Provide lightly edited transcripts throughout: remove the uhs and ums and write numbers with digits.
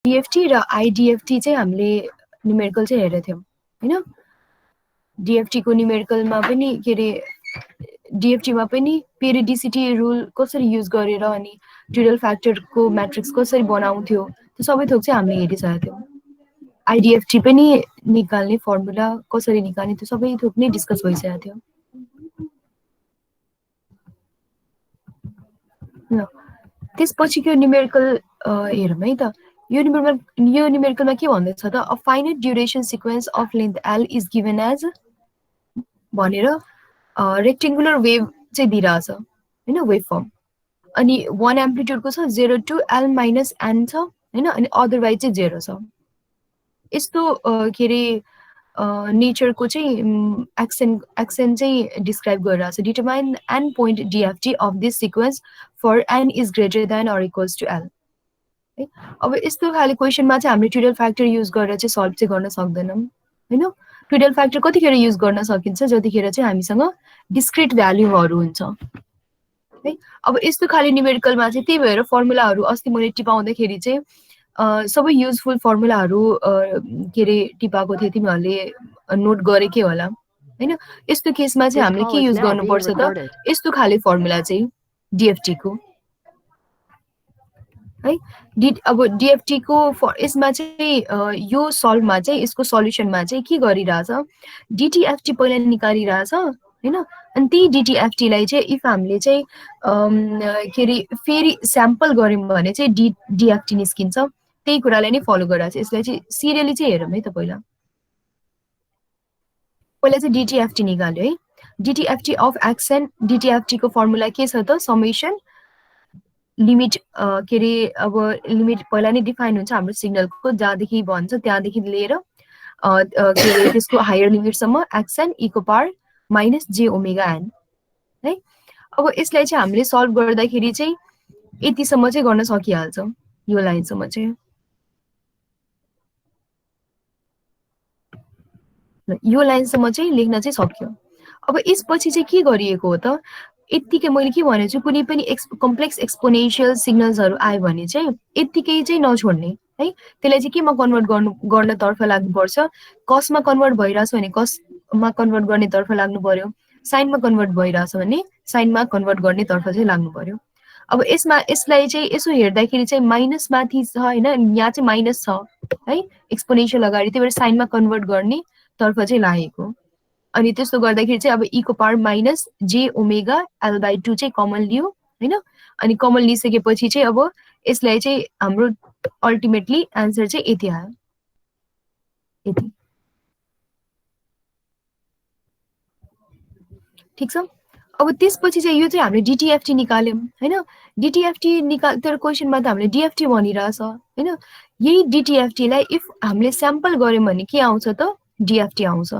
DFT र IDFT चाहिँ हामीले न्युमेरिकल चाहिँ हेरेको थियौँ हैन। DFT को न्युमेरिकलमा पनि के अरे DFT मा पनि पेरिडिसिटी रुल कसरी युज गरेर अनि ट्रिडल फ्याक्टरको म्याट्रिक्स कसरी बनाउँथ्यो त्यो सबै थोक चाहिँ हामीले हेरिसकेका थियौँ। IDFT पनि निकाल्ने फर्मुला कसरी निकाल्ने त्यो सबै थोक नै डिस्कस भइसकेको थियो। ल त्यसपछिको न्युमेरिकल हेरौँ है त। यो न्युमेरिकलमा के भन्दैछ त, a finite duration sequence of length L is given as भनेर रेक्टेङ्गुलर वेभ चाहिँ दिइरहेछ हैन, वेभ फर्म। अनि 1 एम्प्लिट्युडको छ 0 to L minus N छ हैन, अनि अदरवाइज चाहिँ 0 छ। यस्तो के अरे नेचरको चाहिँ एक्सन चाहिँ डिस्क्राइब गरिरहेको छ। Determine N point DFT of this sequence for N is greater than or equals to L है। अब यस्तो खाले क्वेसनमा चाहिँ हामीले ट्रिडल फ्याक्टर युज गरेर चाहिँ सल्भ चाहिँ गर्न सक्दैनौँ हैन। ट्रिडल फ्याक्टर कतिखेर युज गर्न सकिन्छ, जतिखेर चाहिँ हामीसँग डिस्क्रिट भ्याल्युहरू हुन्छ है। अब यस्तो खाले न्युमेरिकलमा चाहिँ त्यही भएर फर्मुलाहरू अस्ति मैले टिपाउँदाखेरि चाहिँ सबै युजफुल फर्मुलाहरू के अरे टिपाएको थिएँ, तिमीहरूले नोट गरेकै होला हैन। यस्तो केसमा चाहिँ हामीले के युज गर्नुपर्छ त, यस्तो खाले फर्मुला चाहिँ DFT को है। अब DFT को यसमा चाहिँ यो सल्भमा चाहिँ यसको सल्युसनमा चाहिँ के गरिरहेछ, DTFT पहिला निकालिरहेछ हैन। अनि त्यही DTFT लाई चाहिँ इफ हामीले चाहिँ के अरे फेरि स्याम्पल गऱ्यौँ भने चाहिँ DFT निस्किन्छ। त्यही कुरालाई नै फलो गरिरहेछ। यसलाई चाहिँ सिरियली चाहिँ हेरौँ है त। पहिला चाहिँ DTFT निकाल्यो है। DTFT अफ एक्सन, DTFT को फर्मुला के छ त, समेसन लिमिट के अरे अब लिमिट पहिला नै डिफाइन हुन्छ हाम्रो सिग्नलको, जहाँदेखि भन्छ त्यहाँदेखि लिएर के अरे त्यसको हायर लिमिटसम्म एक्सन इको power minus J omega N है। अब यसलाई चाहिँ हामीले सल्भ गर्दाखेरि चाहिँ यतिसम्म चाहिँ गर्न सकिहाल्छ, यो लाइनसम्म चाहिँ। यो लाइनसम्म चाहिँ लेख्न चाहिँ सक्यो। अब यसपछि चाहिँ के गरिएको हो त, यत्तिकै मैले के भनेको छु, कुनै पनि कम्प्लेक्स एक्सपोनेन्सियल सिग्नल्सहरू आयो भने चाहिँ यत्तिकै चाहिँ नछोड्ने है। त्यसलाई चाहिँ केमा कन्भर्ट गर्नतर्फ लाग्नुपर्छ, कसमा कन्भर्ट भइरहेछ भने कसमा कन्भर्ट गर्नेतर्फ लाग्नु पर्यो, साइनमा कन्भर्ट भइरहेछ भने साइनमा कन्भर्ट गर्नेतर्फ चाहिँ लाग्नु पर्यो। अब यसलाई चाहिँ यसो हेर्दाखेरि चाहिँ माइनस माथि छ हैन, यहाँ चाहिँ माइनस छ है एक्सपोनेन्सियल अगाडि, त्यही भएर साइनमा कन्भर्ट गर्ने तर्फ चाहिँ लागेको। अनि त्यस्तो गर्दाखेरि चाहिँ अब e को power minus J omega L/2 चाहिँ कमन लियो हैन। अनि कमन लिइसकेपछि चाहिँ अब यसलाई चाहिँ हाम्रो अल्टिमेटली आन्सर चाहिँ यति आयो, यति। ठीक छ। अब त्यसपछि चाहिँ यो चाहिँ हामीले DTFT निकाल्यौँ हैन। DTFT तर क्वेसनमा त हामीले DFT भनिरहेछ हैन। यही DTFT लाई इफ हामीले स्याम्पल गर्यौँ भने के आउँछ त, DFT आउँछ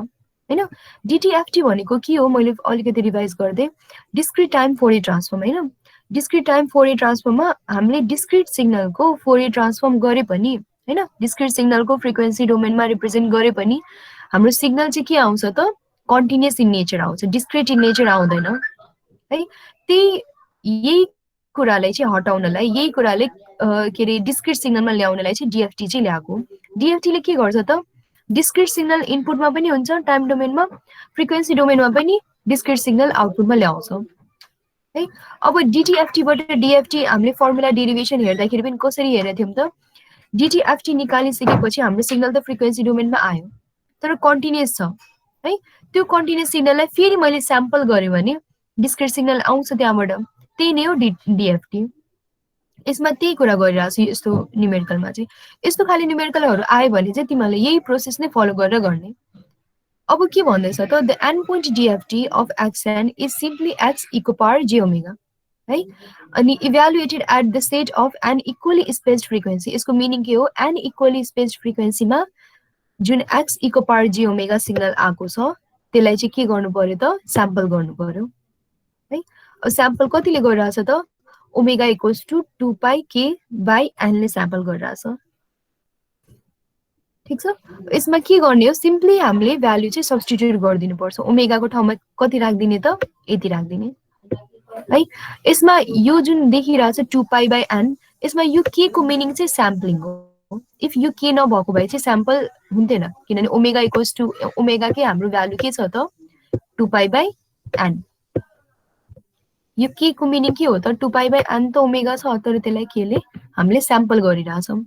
हैन। DTFT भनेको के हो, मैले अलिकति रिभाइज गर्दै, डिस्क्रिट टाइम फोरियर ट्रान्सफर्म हैन। डिस्क्रिट टाइम फोरियर ट्रान्सफर्ममा हामीले डिस्क्रिट सिग्नलको फोरियर ट्रान्सफर्म गरे पनि हैन, डिस्क्रिट सिग्नलको फ्रिक्वेन्सी डोमेनमा रिप्रेजेन्ट गरे पनि हाम्रो सिग्नल चाहिँ के आउँछ त, कन्टिन्युअस इन नेचर आउँछ, डिस्क्रिट इन नेचर आउँदैन है। त्यही यही कुरालाई चाहिँ हटाउनलाई, यही कुराले के अरे डिस्क्रिट सिग्नलमा ल्याउनलाई चाहिँ DFT चाहिँ ल्याएको। DFT ले के गर्छ त, डिस्क्रिट सिग्नल इनपुटमा पनि हुन्छ टाइम डोमेनमा, फ्रिक्वेन्सी डोमेनमा पनि डिस्क्रिट सिग्नल आउटपुटमा ल्याउँछ है। अब DTFT बाट DFT हामीले फर्मुला डेरिभेसन हेर्दाखेरि पनि कसरी हेरेको थियौँ त, DTFT निकालिसकेपछि हाम्रो सिग्नल त फ्रिक्वेन्सी डोमेनमा आयो तर कन्टिन्युअस छ है। त्यो कन्टिन्युअस सिग्नललाई फेरि मैले स्याम्पल गरेँ भने डिस्क्रिट सिग्नल आउँछ त्यहाँबाट, त्यही नै हो DFT। यसमा त्यही कुरा गरिरहेको छु यस्तो न्युमेरिकलमा चाहिँ। यस्तो खाले न्युमेरिकलहरू आयो भने चाहिँ तिमीहरूले यही प्रोसेस नै फलो गरेर गर्ने। अब के भन्दैछ त, the N point DFT of x n is simply x इको पावर J ओमेगा है। अनि evaluated at the set of N equally spaced frequency. यसको मिनिङ के हो, एन इक्वली स्पेस्ड फ्रिक्वेन्सीमा जुन x इको पावर J ओमेगा सिग्नल आएको छ त्यसलाई चाहिँ के गर्नु पर्यो त, स्याम्पल गर्नु पर्यो है। अब स्याम्पल कतिले गरिरहेछ त, ओमेगा इक्वल्स टु 2πk/n ले स्याम्पल गरिरहेछ। ठीक छ। यसमा के गर्ने हो, सिम्पली हामीले भ्यालु चाहिँ सब्स्टिट्युट गरिदिनुपर्छ। ओमेगाको ठाउँमा कति राखिदिने त, यति राखिदिने है। यसमा यो जुन देखिरहेछ 2π/n, यसमा यो के को मिनिङ चाहिँ स्याम्पलिङ हो इफ यो के नभएको भए चाहिँ स्याम्पल हुन्थेन, किनभने ओमेगा इक्वल्स टु ओमेगाकै हाम्रो भ्यालु के छ त 2π/n। यो के को मिनिङ के हो त 2π/n त ओमेगा छ, तर त्यसलाई केले हामीले स्याम्पल गरिरहेछौँ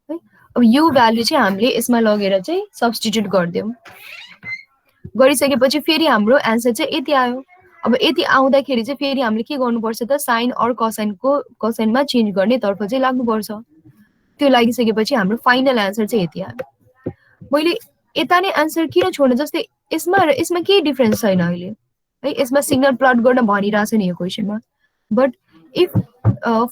है। अब यो भ्यालु चाहिँ हामीले यसमा लगेर चाहिँ सब्स्टिट्युट गरिदियौँ, गरिसकेपछि फेरि हाम्रो एन्सर चाहिँ यति आयो। अब यति आउँदाखेरि चाहिँ फेरि हामीले के गर्नुपर्छ त साइन अर कसाइनमा चेन्ज गर्ने तर्फ चाहिँ लाग्नुपर्छ। त्यो लागिसकेपछि हाम्रो फाइनल एन्सर चाहिँ यति आयो। मैले यता नै एन्सर किन छोड्नु, जस्तै यसमा र यसमा केही डिफ्रेन्स छैन अहिले है। यसमा सिग्नल प्लट गर्न भनिरहेछ नि यो क्वेसनमा, बट इफ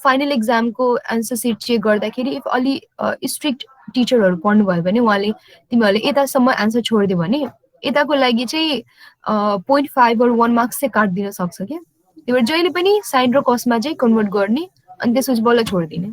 फाइनल एक्जामको एन्सर सिट चेक गर्दाखेरि इफ अलि स्ट्रिक्ट टिचरहरू पढ्नुभयो भने उहाँले तिमीहरूले यतासम्म एन्सर छोडिदियो भने यताको लागि चाहिँ 0.5 or 1 मार्क्स चाहिँ काटिदिन सक्छ क्या। त्यही भएर जहिले पनि साइन र कसमा चाहिँ कन्भर्ट गर्ने अनि त्यसपछि बल्ल छोडिदिने।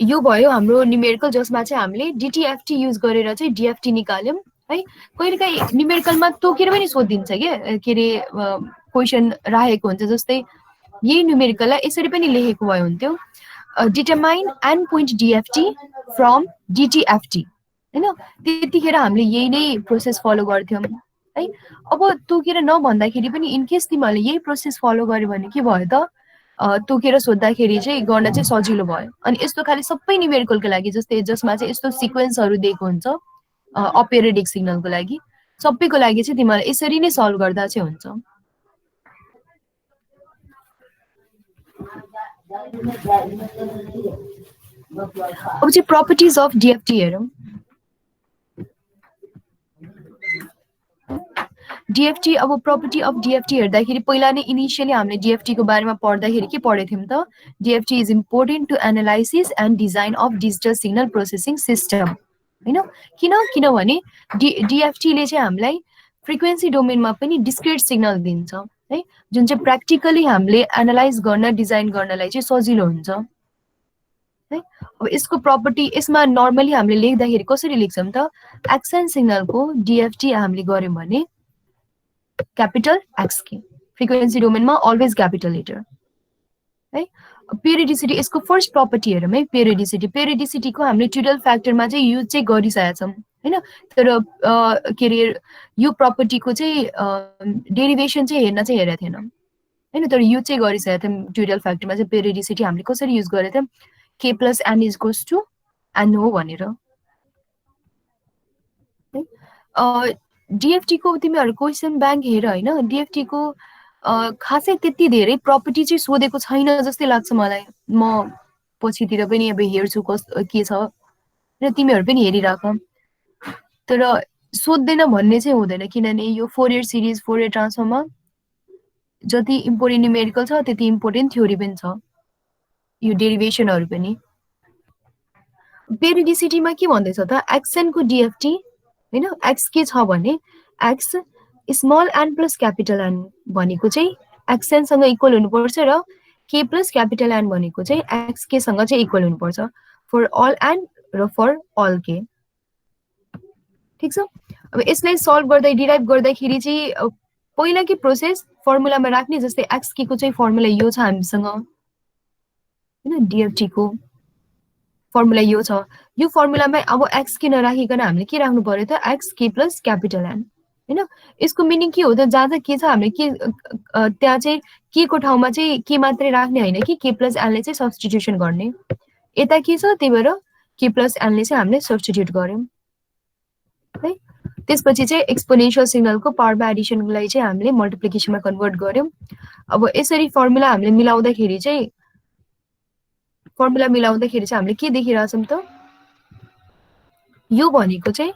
यो भयो हाम्रो न्युमेरिकल, जसमा चाहिँ हामीले डिटिएफटी युज गरेर चाहिँ डिएफटी निकाल्यौँ है। कहिलेकाहीँ न्युमेरिकलमा तोकेर पनि सोधिदिन्छ क्या, के अरे क्वेसन राखेको हुन्छ, जस्तै यही न्युमेरिकललाई यसरी पनि लेखेको भए हुन्थ्यो, डिटरमाइन एन पोइन्ट डिएफटी फ्रम डिटिएफटी होइन। त्यतिखेर हामीले यही नै प्रोसेस फलो गर्थ्यौँ है। अब तोकेर नभन्दाखेरि पनि इनकेस तिमीहरूले यही प्रोसेस फलो गर्यो भने के भयो त तोकेर सोद्धाखेरि चाहिँ गर्न चाहिँ सजिलो भयो। अनि यस्तो खालि सबै न्युमेरिकलको लागि जस्तै जसमा चाहिँ यस्तो सिक्वेन्सहरू दिएको हुन्छ अपेरियोडिक सिग्नलको लागि, सबैको लागि चाहिँ तिमीलाई यसरी नै सल्भ गर्दा चाहिँ हुन्छ। अब चाहिँ प्रपर्टिज अफ डिएफटी हेरौँ। डिएफटी, अब प्रपर्टी अफ डिएफटी हेर्दाखेरि पहिला नै इनिसियली हामीले डिएफटीको बारेमा पढ्दाखेरि के पढेको थियौँ त, DFT is important to analysis and design of digital signal processing system होइन। किनभने डिएफटीले चाहिँ हामीलाई फ्रिक्वेन्सी डोमेनमा पनि डिस्क्रिट सिग्नल दिन्छ है, जुन चाहिँ प्र्याक्टिकली हामीले एनालाइज गर्न डिजाइन गर्नलाई चाहिँ सजिलो हुन्छ है। अब यसको प्रपर्टी यसमा नर्मली हामीले लेख्दाखेरि कसरी लेख्छौँ त, एक्सन सिग्नलको डिएफटी हामीले गऱ्यौँ भने क्यापिटल एक्सके, फ्रिक्वेन्सी डोमेनमा अलवेज क्यापिटल लेटर है। पेरिडिसिटी, यसको फर्स्ट प्रपर्टी हेरौँ है। पेरिडिसिटीको हामीले ट्युटल फ्याक्टरमा चाहिँ युज चाहिँ गरिसकेका छौँ होइन, तर के अरे यो प्रपर्टीको चाहिँ डेरिभेसन चाहिँ हेर्न चाहिँ हेरेको थिएन होइन, तर युज चाहिँ गरिसकेका थियौँ ट्युटल फ्याक्टरमा चाहिँ। पेरिडिसिटी हामीले कसरी युज गरेका थियौँ, k plus N is equals to N हो भनेर। डिएफटीको तिमीहरू क्वेसन ब्याङ्क हेर होइन, डिएफटीको खासै त्यति धेरै प्रपर्टी चाहिँ सोधेको छैन जस्तै लाग्छ मलाई। म पछितिर पनि अब हेर्छु के छ र तिमीहरू पनि हेरिराख, तर सोध्दैन भन्ने चाहिँ हुँदैन, किनभने यो फोरियर सिरिज फोरियर ट्रान्सफर्ममा जति इम्पोर्टेन्ट न्युमेरिकल छ त्यति इम्पोर्टेन्ट थ्योरी पनि छ, यो डेरिभेसनहरू पनि। पेरिडिसिटीमा के भन्दैछ त, एक्सनको डिएफटी होइन, एक्स के छ भने x small n plus capital n भनेको चाहिँ एक्सएनसँग इक्वल हुनुपर्छ र के प्लस क्यापिटल एन भनेको चाहिँ एक्स केसँग चाहिँ इक्वल हुनुपर्छ फर अल एन र फर अल के। ठिक छ। अब यसलाई सल्भ गर्दै डिराइभ गर्दाखेरि चाहिँ पहिलाकै प्रोसेस फर्मुलामा राख्ने, जस्तै एक्स के को चाहिँ फर्मुला यो छ हामीसँग होइन, डिएफटीको फर्मुला यो छ। यो फर्मुलामा अब एक्स के नराखिकन हामीले के राख्नु पर्यो त, एक्स के प्लस क्यापिटल एन होइन। यसको मिनिङ के हो त, जहाँ जहाँ के छ हामीले के त्यहाँ चाहिँ के को ठाउँमा चाहिँ के मात्रै राख्ने होइन कि के प्लस एनले चाहिँ सब्स्टिट्युसन गर्ने। यता के छ त्यही भएर के प्लस एनले चाहिँ हामीले सब्स्टिट्युट गऱ्यौँ है। त्यसपछि चाहिँ एक्सपोनेन्सियल सिग्नलको पावरमा एडिसनलाई चाहिँ हामीले मल्टिप्लिकेसनमा कन्भर्ट गऱ्यौँ। अब यसरी फर्मुला हामीले मिलाउँदाखेरि चाहिँ हामीले के देखिरहेछौँ त, यो भनेको चाहिँ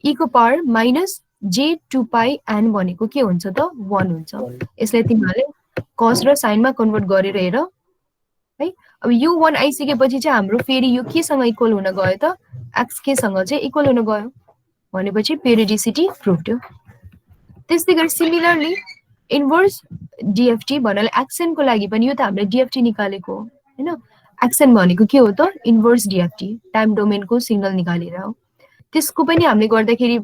e को पावर माइनस j2πn भनेको के हुन्छ त 1 हुन्छ। यसलाई तिमीहरूले कस र साइनमा कन्भर्ट गरेर हेर है। अब यो 1 आइसकेपछि चाहिँ हाम्रो फेरि यो केसँग इक्वल हुन गयो त, एक्स केसँग चाहिँ इक्वल हुन गयो भनेपछि पेरिडिसिटी प्रुभड हो। त्यस्तै गरी सिमिलरली इन्भर्स डिएफटी भन्नाले एक्सनको लागि पनि यो त हामीले डिएफटी निकालेको हो होइन। एक्सन भनेको के हो त, इन्भर्स डिएफटी, टाइम डोमेनको सिग्नल निकालेर हो। त्यसको पनि हामीले गर्दाखेरि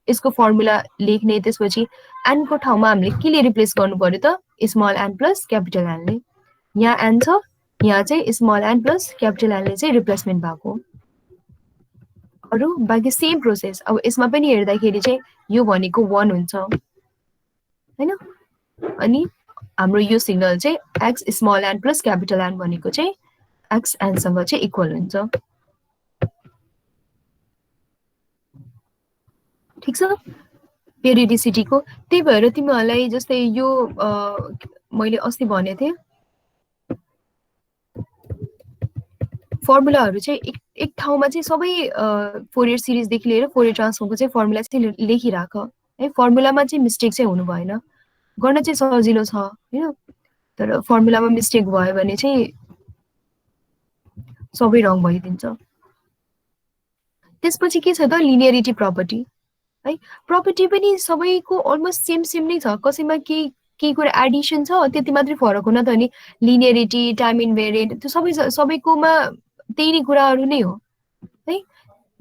यसको फर्मुला लेख्ने, त्यसपछि n को ठाउँमा हामीले केले रिप्लेस गर्नु पर्यो त small n plus capital n ले। यहाँ n छ, यहाँ चाहिँ small n plus capital n ले चाहिँ रिप्लेसमेन्ट भएको। अरु बाँकी सेम प्रोसेस। अब यसमा पनि हेर्दाखेरि चाहिँ यो भनेको 1 हुन्छ हैन, अनि हाम्रो यो सिग्नल चाहिँ x small n plus capital n भनेको चाहिँ x n सँग चाहिँ इक्वल हुन्छ। ठीक छ पेरिडिसिटी को। त्यही भएर तिमीहरूलाई जस्तै यो मैले अस्ति भने थिएँ फर्मुलाहरू चाहिँ एक ठाउँमा चाहिँ सबै फोरियर सिरिज देखि लिएर फोरियर ट्रान्सफर्मको चाहिँ फर्मुला चाहिँ लेखिराख है। फर्मुलामा चाहिँ मिस्टेक चाहिँ हुनु भएन, गर्न चाहिँ सजिलो छ हैन, तर फर्मुलामा मिस्टेक भयो भने चाहिँ सबै रङ भइदिन्छ। त्यसपछि के छ त लिनियरिटी प्रपर्टी है। प्रपर्टी पनि सबैको अलमोस्ट सेम नै छ, कसैमा केही कुरा एडिसन छ त्यति मात्रै फरक हुन त नि। लिनियरिटी, टाइम इन्भेरिएन्ट त्यो सबैकोमा त्यही नै कुराहरू नै हो है।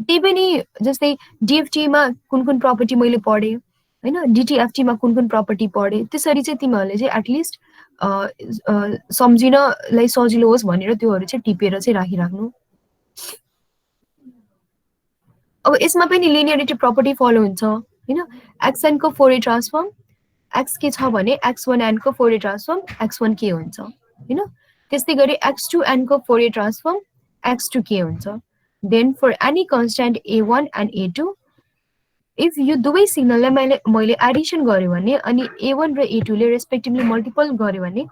त्यही पनि जस्तै डिएफटीमा कुन प्रपर्टी मैले पढेँ हैन, डिटिएफटीमा कुन प्रपर्टी पढेँ, त्यसरी चाहिँ तिमीहरूले चाहिँ एटलिस्ट सम्झिनलाई सजिलो होस् भनेर त्योहरू चाहिँ टिपेर चाहिँ राखिराख्नु। अब यसमा पनि लिनियरिटी प्रपर्टी फलो हुन्छ हैन। एक्सएन को फोरियर ट्रान्सफर्म एक्स के छ भने x1n को फोरियर ट्रान्सफर्म x1 के हुन्छ हैन। त्यस्तै गरी x2n को फोरियर ट्रान्सफर्म x2 के हुन्छ। Then for any constant a1 and a2 if यो दुवै सिग्नललाई मैले एडिसन गरे भने अनि a1 र a2 ले रेस्पेक्टिभली मल्टिपल गरे भने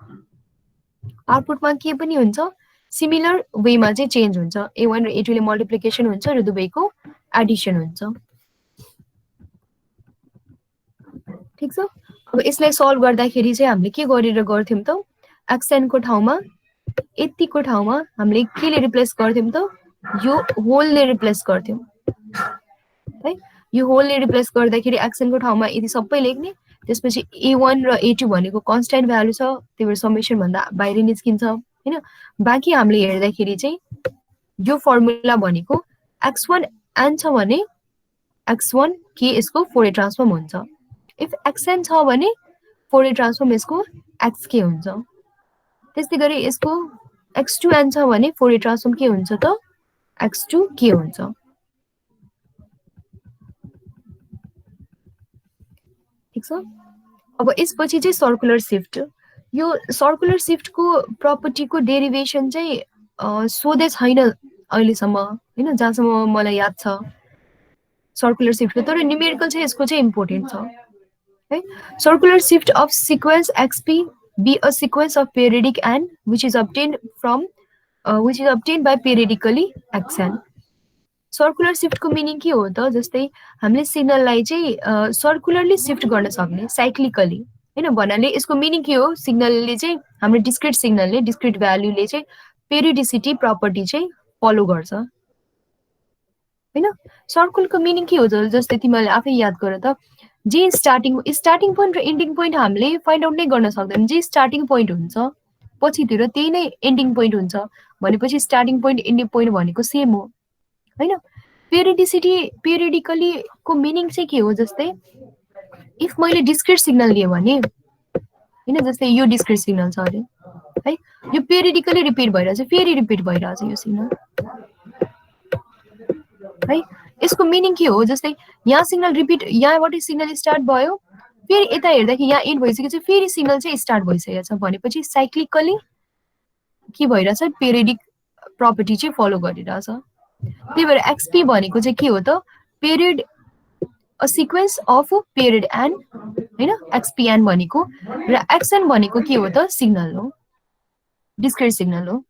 आउटपुटमा के पनि हुन्छ सिमिलर वेमा चाहिँ चेन्ज हुन्छ। a1 र a2 ले मल्टिप्लिकेसन हुन्छ र दुवैको एडिसन हुन्छ। ठीक छ। अब यसलाई सल्भ गर्दाखेरि चाहिँ हामीले के गरेर गर्थ्यौं त एक्सएन को ठाउँमा यतिको ठाउँमा हामीले केले रिप्लेस गर्थ्यौं त यो होलले रिप्लेस गर्थ्यौं है। यो होलले रिप्लेस गर्दाखेरि एक्सएन को ठाउँमा यदि सबै लेख्ने, त्यसपछि a1 र a2 भनेको कन्स्ट्यान्ट भ्यालु छ, त्यही भएर समेसन भन्दा बाहिर निस्किन्छ हैन। बाँकी हामीले हेर्दाखेरि चाहिँ यो फर्मुला भनेको x1 n छ भने x1 के यसको फोरियर ट्रान्सफर्म हुन्छ। इफ xn छ भने फोरियर ट्रान्सफर्म यसको xk हुन्छ। त्यस्तै गरी यसको x2n छ भने फोरियर ट्रान्सफर्म के हुन्छ त x2 के हुन्छ। ठीक छ। अब यसपछि चाहिँ सर्कुलर शिफ्ट। यो सर्कुलर शिफ्टको प्रपर्टीको डेरिभेसन चाहिँ सोधे छैन अहिलेसम्म हैन, जहाँसम्म मलाई याद छ सर्कुलर शिफ्टको, तर न्युमेरिकल चाहिँ यसको चाहिँ इम्पोर्टेन्ट छ है। Circular shift of sequence XP be a sequence of periodic n which is obtained by periodically xn. Circular शिफ्टको मिनिङ के हो त जस्तै हामीले सिग्नललाई चाहिँ सर्कुलरली शिफ्ट गर्न सक्ने साइक्लिकली हैन भन्नाले यसको मिनिङ के हो, सिग्नलले चाहिँ हाम्रो डिस्क्रिट सिग्नलले डिस्क्रिट भ्यालुले चाहिँ पेरियोडिसिटी प्रपर्टी चाहिँ फलो गर्छ हैन। सर्कलको मिनिङ के हो जस्तै तिमीले आफै याद गर त, जे स्टार्टिङ पोइन्ट र एन्डिङ पोइन्ट हामीले फाइन्ड आउट नै गर्न सक्दैन। जे स्टार्टिङ पोइन्ट हुन्छ पछितिर त्यही नै एन्डिङ पोइन्ट हुन्छ भनेपछि स्टार्टिङ पोइन्ट एन्डिङ पोइन्ट भनेको सेम हो हैन। पेरियोडिकली को मिनिङ चाहिँ के हो जस्तै इफ मैले डिस्क्रिट सिग्नल दिएँ भने हैन, जस्तै यो डिस्क्रिट सिग्नल छ अरे है, यो पेरियोडिकली रिपिट भइरहेछ, फेरि रिपिट भइरहेछ यो सिग्नल है। यसको मिनिङ के हो जस्तै यहाँ सिग्नल रिपिट, यहाँबाट सिग्नल स्टार्ट भयो फेरि यता हेर्दाखेरि यहाँ एन्ड भइसकेपछि फेरि सिग्नल चाहिँ स्टार्ट भइसकेको छ भनेपछि साइक्लिकली के भइरहेछ पेरियोडिक प्रपर्टी चाहिँ फलो गरिरहेछ। त्यही भएर एक्सपी भनेको चाहिँ के हो त period a sequence of period N हैन, एक्सपीएन भनेको, र एक्सन भनेको के हो त सिग्नल हो, डिस्क्रिट सिग्नल हो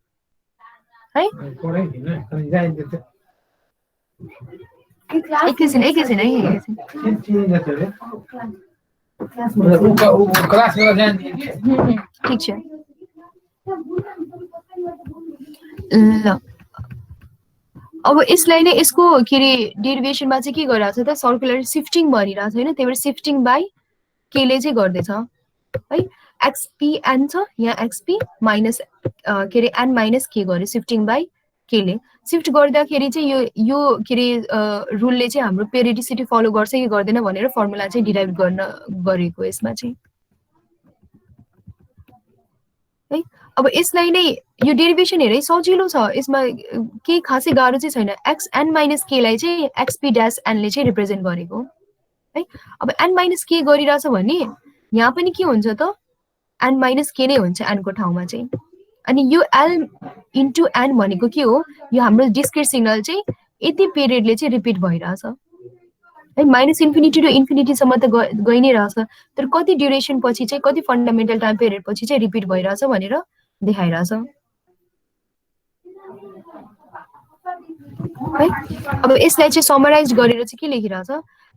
है। एकैछिन है ठिक छ ल। अब यसलाई नै यसको के अरे डेरिभेसनमा चाहिँ के गरिरहेको छ त सर्कुलर शिफ्टिङ भनिरहेको छ हैन। त्यही भएर शिफ्टिङ बाई केले चाहिँ गर्दैछ है। एक्सपी एन छ यहाँ, एक्सपी माइनस के अरे एन माइनस के गर्यो शिफ्टिङ बाई केले शिफ्ट गर्दाखेरि चाहिँ यो के अरे रुलले चाहिँ हाम्रो पेरिडिसिटी फलो गर्छ कि गर्दैन भनेर फर्मुला चाहिँ डिराइभ गर्न गरेको यसमा चाहिँ है। अब यसलाई नै यो डेरिभेसन हेरै सजिलो छ, यसमा केही खासै गाह्रो चाहिँ छैन। एक्स एन माइनस केलाई चाहिँ एक्सपी ड्यास एनले चाहिँ रिप्रेजेन्ट गरेको है। अब एन माइनस के गरिरहेछ भने यहाँ पनि के हुन्छ त एन माइनस के नै हुन्छ एनको ठाउँमा चाहिँ। अनि यो एल इन्टु एन भनेको के हो, यो हाम्रो डिस्क्रिट सिग्नल चाहिँ यति पिरियडले चाहिँ रिपिट भइरहेछ है। माइनस इन्फिनिटी टु इन्फिनिटीसम्म त गइ नै रहेछ, तर कति ड्युरेसन पछि चाहिँ कति फन्डामेन्टल टाइम पिरियड पछि चाहिँ रिपिट भइरहेछ भनेर देखाइरहेछ है। अब यसलाई चाहिँ समराइज गरेर चाहिँ के लेखिरहेछ,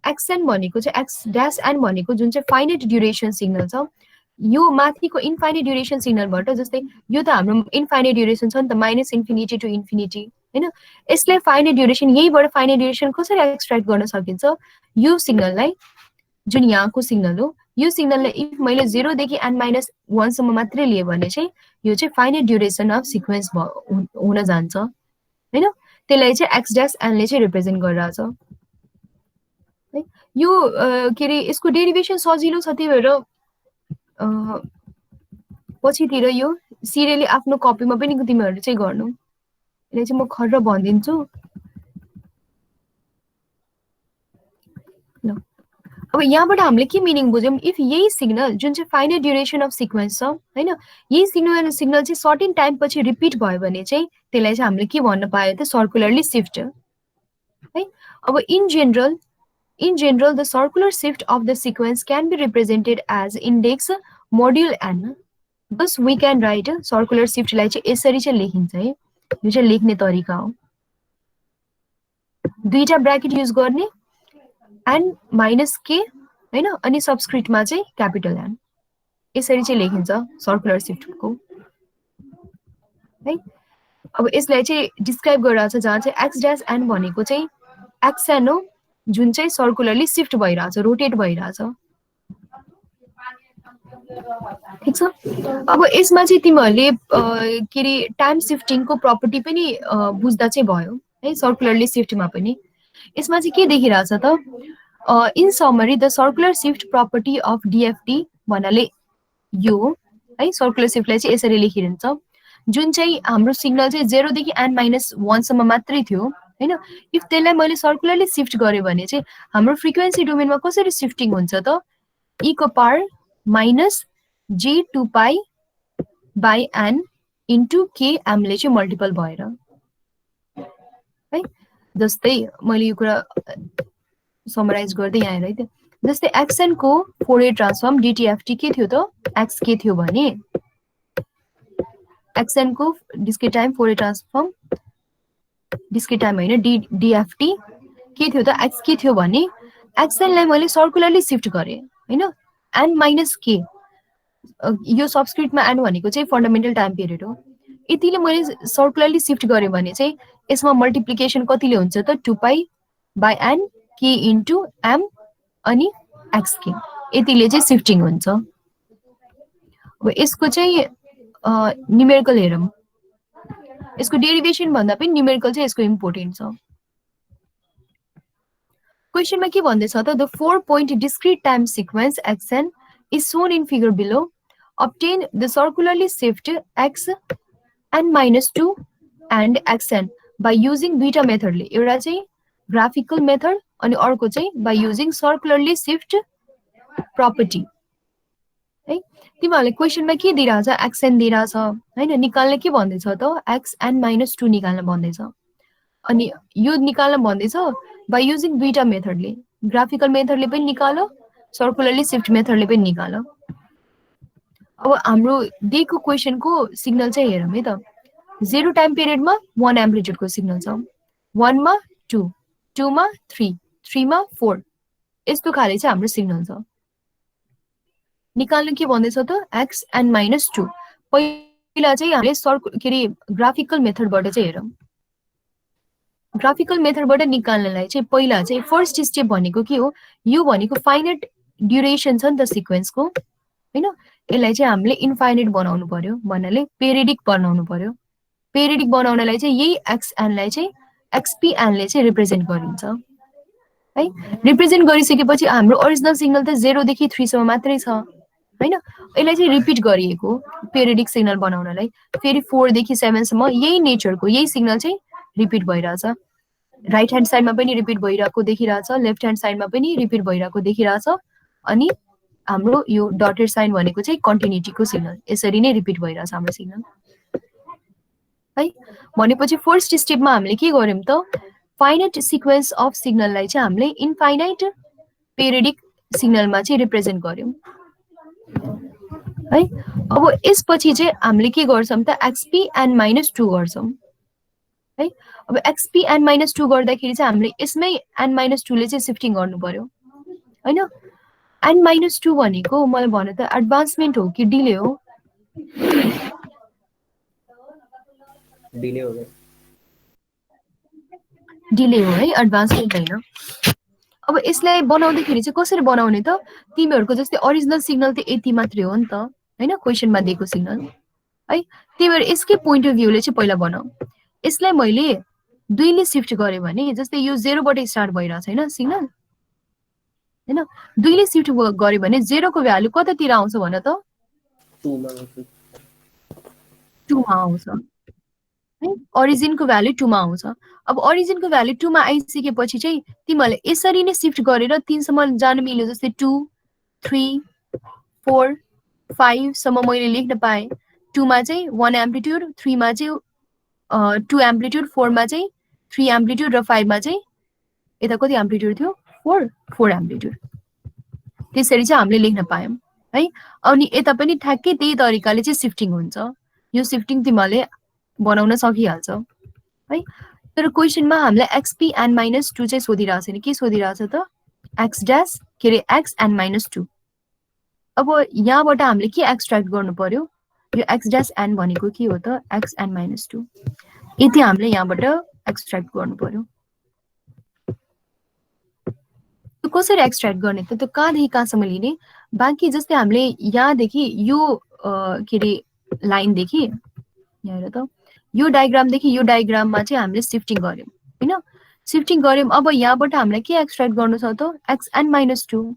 एक्सएन भनेको चाहिँ एक्स ड्यास एन भनेको जुन चाहिँ फाइनाइट ड्युरेसन सिग्नल छ, यो माथिको इन्फाइनाइट ड्युरेसन सिग्नलबाट, जस्तै यो त हाम्रो इन्फाइनाइट ड्युरेसन छ नि त माइनस इन्फिनिटी टु इन्फिनिटी होइन, यसलाई फाइनाइट ड्युरेसन यहीबाट फाइनाइट ड्युरेसन कसरी एक्सट्र्याक्ट गर्न सकिन्छ, यो सिग्नललाई जुन यहाँको सिग्नल हो यो सिग्नललाई इफ मैले 0 देखि n माइनस 1 सम्म मात्रै लिए भने चाहिँ यो चाहिँ फाइनाइट ड्युरेसन अफ सिक्वेन्स हुन जान्छ हैन। त्यसलाई चाहिँ x ड्यास n ले चाहिँ रिप्रेजेन्ट गरिरहेछ है। यो के रे यसको डेरिभेसन सजिलो छ, त्यही भएर पछितिर यो सिरियली आफ्नो कपीमा पनि तिमीहरुले चाहिँ गर्नु। यसले चाहिँ म खर्र भनिदिन्छु ल। अब यहाँबाट हामीले के मिनिङ बुझ्यौं, इफ यही सिग्नल जुन चाहिँ फाइनाइट ड्युरेसन अफ सिक्वेन्स छ हैन, यही सिग्नल चाहिँ सर्टेन टाइम पछि रिपिट भयो भने चाहिँ त्यसलाई चाहिँ हामीले के भन्न पायो त, सर्कुलरली शिफ्ट है। अब in general the circular shift of the sequence can be represented as index module n. Thus we can write circular shift लाई चाहिँ यसरी चाहिँ लेखिन्छ है। यो चाहिँ लेख्ने तरिका हो, दुईटा ब्र्याकेट युज गर्ने n माइनस k हैन, अनि सबस्क्रिप्टमा चाहिँ क्यापिटल N, यसरी चाहिँ लेखिन्छ सर्कुलर शिफ्टको है। अब यसलाई चाहिँ डिस्क्राइब गरिरहेछ जहाँ चाहिँ x ड्यास n भनेको चाहिँ एक्सन हो जुन चाहिँ सर्कुलरली शिफ्ट भइरहेछ, रोटेट भइरहेछ ठीक छ। अब यसमा चाहिँ तिमीहरूले के रे टाइम शिफ्टिङको प्रपर्टी पनि बुझ्दा चाहिँ भयो है, सर्कुलरली शिफ्टमा पनि। यसमा चाहिँ के देखिरहेछ त, in summary the circular shift property of DFT भन्नाले यो है, सर्कुलर शिफ्टलाई चाहिँ यसरी लेखिरहन्छ, जुन चाहिँ हाम्रो सिग्नल चाहिँ 0 देखि n माइनस 1 सम्म मात्रै थियो हैन। इफ त्यसलाई मैले सर्कुलरली शिफ्ट गरे भने चाहिँ हाम्रो फ्रिक्वेन्सी डोमेनमा कसरी शिफ्टिङ हुन्छ त, e को power minus j2 pi by n into k m ले चाहिँ मल्टिपल भएर है। जस्तै मैले यो कुरा समराइज गर्दै यहाँ हेर है त, जस्तै एक्सन को फोरियर ट्रान्सफर्म डिटिएफटी के थियो त, एक्स के थियो भने एक्सन को discrete time Fourier transform discrete time हैन डिएफटी के थियो त, एक्स के थियो भने एक्सनलाई मैले सर्कुलरली शिफ्ट गरे हैन, n माइनस k, यो सबस्क्रिप्टमा n भनेको चाहिँ फन्डामेन्टल टाइम पिरियड हो, यतिले मैले सर्कुलरली शिफ्ट गरे भने चाहिँ यसमा मल्टिप्लिकेसन कतिले हुन्छ त, 2 pi by n k into m अनि xk, यतिले चाहिँ शिफ्टिङ हुन्छ। अब यसको चाहिँ न्युमेरिकल हेरौँ, यसको डेरिभेसन भन्दा पनि न्युमेरिकल चाहिँ यसको इम्पोर्टेन्ट छ। क्वेशनमा के भन्दैछ त, the 4-point discrete time sequence xn is shown in figure below. Obtain the circularly shift x n minus 2 and xn by using दुईटा मेथडले, एउटा चाहिँ ग्राफिकल मेथड अनि अर्को चाहिँ by using circularly shift property है। तिमीहरूले क्वेशनमा के दिइरहेछ, xn दिइरहेछ हैन, निकाल्न के भन्दैछ त, x n minus 2 निकाल्न भन्दैछ, अनि यो निकाल्न भन्दैछ by using दुईटा मेथडले, ग्राफिकल मेथडले पनि निकालो, सर्कुलरली शिफ्ट मेथडले पनि निकालो। अब हाम्रो दिएको क्वेशनको सिग्नल चाहिँ हेरौँ है त, 0 टाइम पिरियडमा 1 एम्प्लिट्युडको सिग्नल छ, 1 मा 2, 2 मा 3, 3 मा 4, यस्तो खाले चाहिँ हाम्रो सिग्नल छ। निकाल्न के भन्दैछ त, x n माइनस 2। पहिला चाहिँ हामीले के रे ग्राफिकल मेथडबाट चाहिँ हेरौँ। ग्राफिकल मेथडबाट निकाल्नलाई चाहिँ पहिला चाहिँ फर्स्ट स्टेप भनेको के हो, यो भनेको फाइनाइट ड्युरेसन छ नि त सिक्वेन्सको हैन, यसलाई चाहिँ हामीले इन्फाइनाइट बनाउनु पर्यो, भन्नाले पेरिडिक बनाउनु पर्यो पेरिडिक बनाउनलाई चाहिँ यही एक्सएनलाई चाहिँ एक्सपीएनले चाहिँ रिप्रेजेन्ट गरिन्छ है। रिप्रेजेन्ट गरिसकेपछि हाम्रो ओरिजिनल सिग्नल त 0 देखि 3 सम्म मात्रै छ हैन। यसलाई चाहिँ रिपिट गरिएको पेरिडिक सिग्नल बनाउनलाई फेरि 4 देखि 7 सम्म यही नेचरको यही सिग्नल चाहिँ रिपिट भइरहेछ। राइट ह्यान्ड साइडमा पनि रिपिट भइरहेको देखिरहेछ, लेफ्ट ह्यान्ड साइडमा पनि रिपिट भइरहेको देखिरहेछ। अनि हाम्रो यो डटेड साइन भनेको चाहिँ कन्टिन्युटीको सिग्नल, यसरी नै रिपिट भइरहेछ हाम्रो सिग्नल है। भनेपछि फर्स्ट स्टेपमा हामीले के गर्यौं त, फाइनाइट सिक्वेन्स अफ सिग्नललाई चाहिँ हामीले इन्फाइनाइट पेरिडिक सिग्नलमा चाहिँ रिप्रेजेन्ट गर्यौं है। अब यसपछि चाहिँ हामीले के गर्छौं त, xpn-2 गर्छौं है। अब xpn-2 गर्दाखेरि चाहिँ हामीले यसमै n-2 ले चाहिँ शिफ्टिङ गर्नु पर्यो हैन। n-2 भनेको मलाई भन्नु त एडभान्समेन्ट हो कि डिले हो? डिले हो। डिले हो है, एडभान्समेन्ट हैन। अब यसलाई बनाउँदाखेरि चाहिँ कसरी बनाउने त, तिमीहरुको जस्तै ओरिजिनल सिग्नल त यति मात्रै हो नि त हैन, क्वेशनमा दिएको सिग्नल है। त्यही भएर यसकै पोइन्ट अफ भ्यूले चाहिँ पहिला बनाऊ। यसलाई मैले 2 ले शिफ्ट गरे भने, जस्तै यो 0 बाट स्टार्ट भइरहेछ हैन सिग्नल हैन, 2 ले शिफ्ट गरे भने 0 को भ्यालु कतातिर आउँछ भन त? 2 मा आउँछ। 2 मा आउँछ है। ओरिजिनको भ्यालु 2 मा आउँछ। अब ओरिजिनको भ्यालु 2 मा आइसकेपछि चाहिँ तिमीले यसरी नै शिफ्ट गरेर 3 सम्म जान मिल्यो, जस्तै 2 3 4 5 सम्म मैले लेख्न पाएँ। 2 मा चाहिँ 1 एम्प्लिट्युड, 3 मा चाहिँ 2 एम्प्लिट्युड, 4 मा चाहिँ 3 एम्प्लिट्युड र 5 मा चाहिँ यता कति एम्प्लिट्युड थियो? 4 एम्प्लिट्युड। त्यसरी चाहिँ हामीले लेख्न पायौं है। अनि यता पनि ठ्याक्कै त्यही तरिकाले चाहिँ शिफ्टिङ हुन्छ। यो शिफ्टिङ तिमीले बनाउन सकिहाल्छ है। तर क्वेशनमा हामीलाई xpn-2 चाहिँ सोधिरहेछ नि, के सोधिरहेछ त, x डैश के रे xn-2। अब यहाँबाट हामीले के एक्सट्र्याक्ट गर्नु पर्यो, यो x डैश n भनेको के हो त, xn-2। यति हामीले यहाँबाट एक्सट्र्याक्ट गर्नु पर्यो। त्यो कसरी एक्सट्र्याक्ट गर्ने त, त्यो कहाँदेखि कहाँसम्म लिने, बाँकी जस्तै हामीले यहाँदेखि यो के रे लाइनदेखि यहाँ हेर त, यो डायग्रामदेखि यो डायग्राममा चाहिँ हामीले शिफ्टिङ गर्यौं हैन। शिफ्टिङ गर्यौं। अब यहाँबाट हामीलाई के एक्सट्र्याक्ट गर्नु छ त, xn-2।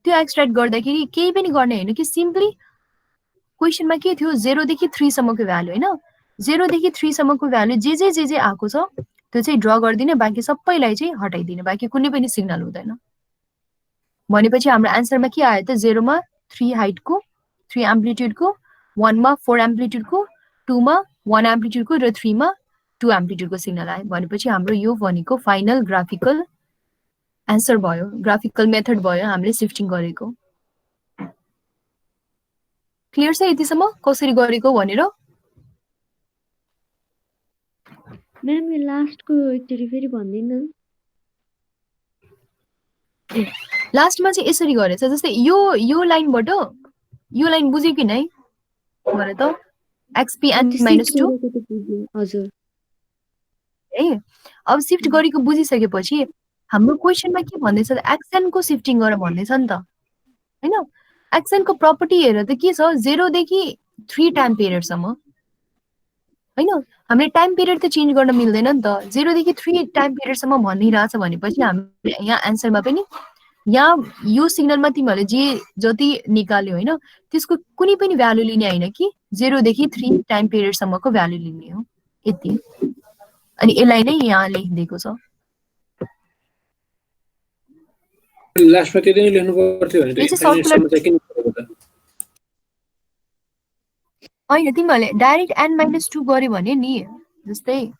त्यो एक्सट्र्याक्ट गर्दाखेरि केही पनि गर्ने हैन कि, सिम्पली क्वेशनमा के थियो, 0 देखि 3 सम्मको भ्यालु हैन, 0 देखि 3 सम्मको भ्यालु जे आएको छ त्यो चाहिँ ड्रा गर्दिने, बाँकी सबैलाई चाहिँ हटाइदिने, बाँकी कुनै पनि सिग्नल हुँदैन। भनेपछि हाम्रो आन्सरमा के आयो त, 0 मा 3 हाइटको 3 एम्प्लिट्युडको, 1 मा 4 एम्प्लिट्युडको, 2 मा 1 एम्प्लिट्युडको र 3 मा 2 एम्प्लिट्युडको सिग्नल आयो। भनेपछि हाम्रो यो भनेको फाइनल ग्राफिकल आन्सर भयो, ग्राफिकल मेथड भयो हामीले शिफ्टिङ गरेको। क्लियर छ यतिसम्म कसरी गरेको भनेर? म्याम यो लास्टको एकचोटि फेरि भन्दिनु। लास्टमा चाहिँ यसरी गरेछ, जस्तै यो लाइनबाट यो लाइन बुझ्यो कि नै भने त, xpn-2 हजुर है। अब शिफ्ट गरेको बुझिसकेपछि हाम्रो क्वेशनमा के भन्दैछ त, एक्सन को शिफ्टिङ गर भन्दैछ नि त हैन। एक्सन को प्रपर्टी हेर त के छ, 0 देखि 3 टाइम पिरियड सम्म हैन। हामीले टाइम पिरियड त चेन्ज गर्न मिल्दैन नि त, 0 देखि 3 टाइम पिरियड सम्म भनिरहेछ भनेपछि हामीले यहाँ आन्सरमा पनि यहाँ यो सिग्नलमा तिमीहरूले जे जति निकाल्यो हैन, त्यसको कुनै पनि भ्यालु लिने हैन कि, 0 देखि 3 टाइम पिरियड सम्मको भ्यालु लिने हो यति। अनि यसलाई नै यहाँ लेखिदिएको छ। लास्टमा त्यही नै लेख्नु पर्थ्यो भने त फाइनाइटसम्म चाहिँ किन गरेको त? हैन, तिमीहरूले डाइरेक्ट n-2 गर्यो भने नि, जस्तै